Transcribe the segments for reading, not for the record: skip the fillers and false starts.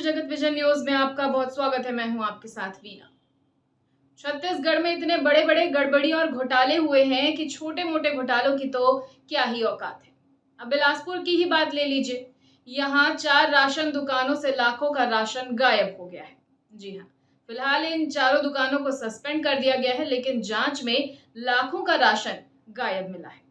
महाराष्ट्र जगत vision news में आपका बहुत स्वागत है। मैं हूं आपके साथ वीना। छत्तीसगढ़ में इतने बड़े बड़े गड़बड़ी और घोटाले हुए हैं कि छोटे मोटे घोटालों की तो क्या ही औकात है। अब बिलासपुर की ही बात ले लीजिए। यहाँ 4 राशन दुकानों से लाखों का राशन गायब हो गया है। जी हाँ, फिलहाल इन चारों दुकानों को सस्पेंड कर दिया गया है, लेकिन जांच में लाखों का राशन गायब मिला है।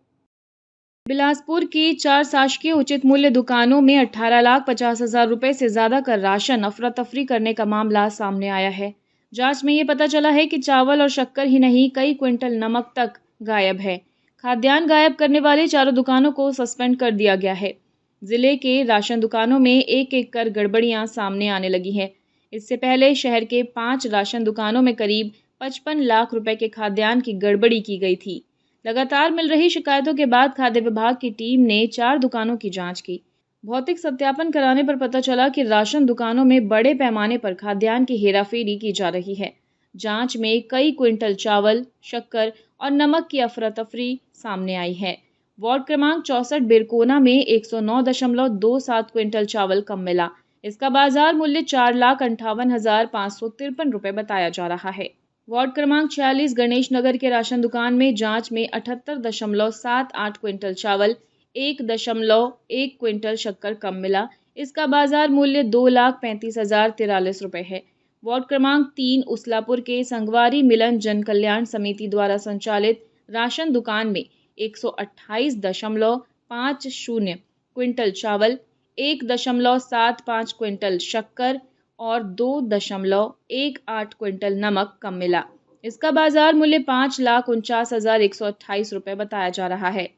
बिलासपुर की 4 शासकीय उचित मूल्य दुकानों में 18,50,000 रुपए से ज्यादा का राशन अफरा तफरी करने का मामला सामने आया है। जांच में ये पता चला है कि चावल और शक्कर ही नहीं, कई क्विंटल नमक तक गायब है। खाद्यान्न गायब करने वाले चारों दुकानों को सस्पेंड कर दिया गया है। जिले के राशन दुकानों में एक एक कर गड़बड़ियां सामने आने लगी हैं। इससे पहले शहर के 5 राशन दुकानों में करीब 55 लाख रुपए के खाद्यान्न की गड़बड़ी की गई थी। लगातार मिल रही शिकायतों के बाद खाद्य विभाग की टीम ने 4 दुकानों की जांच की। भौतिक सत्यापन कराने पर पता चला कि राशन दुकानों में बड़े पैमाने पर खाद्यान्न की हेराफेरी की जा रही है। जांच में कई क्विंटल चावल, शक्कर और नमक की अफरा-तफरी सामने आई है। वार्ड क्रमांक 64 बिरकोना में 109.27 क्विंटल चावल कम मिला। इसका बाजार मूल्य 4,58,553 रुपए बताया जा रहा है। वार्ड क्रमांक 46 गणेश नगर के राशन दुकान में जांच में 78.78 क्विंटल चावल, 1.1 क्विंटल शक्कर कम मिला। इसका बाजार मूल्य 2,35,043 रुपए है। वार्ड क्रमांक 3 उसलापुर के संगवारी मिलन जन कल्याण समिति द्वारा संचालित राशन दुकान में 128.50 क्विंटल चावल, 1.75 क्विंटल शक्कर और 2.18 क्विंटल नमक कम मिला। इसका बाजार मूल्य 5,49,128 रुपए बताया जा रहा है।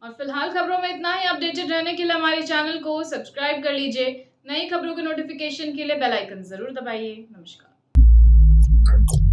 और फिलहाल खबरों में इतना ही। अपडेटेड रहने के लिए हमारे चैनल को सब्सक्राइब कर लीजिए। नई खबरों के नोटिफिकेशन के लिए बेल आइकन जरूर दबाइए। नमस्कार।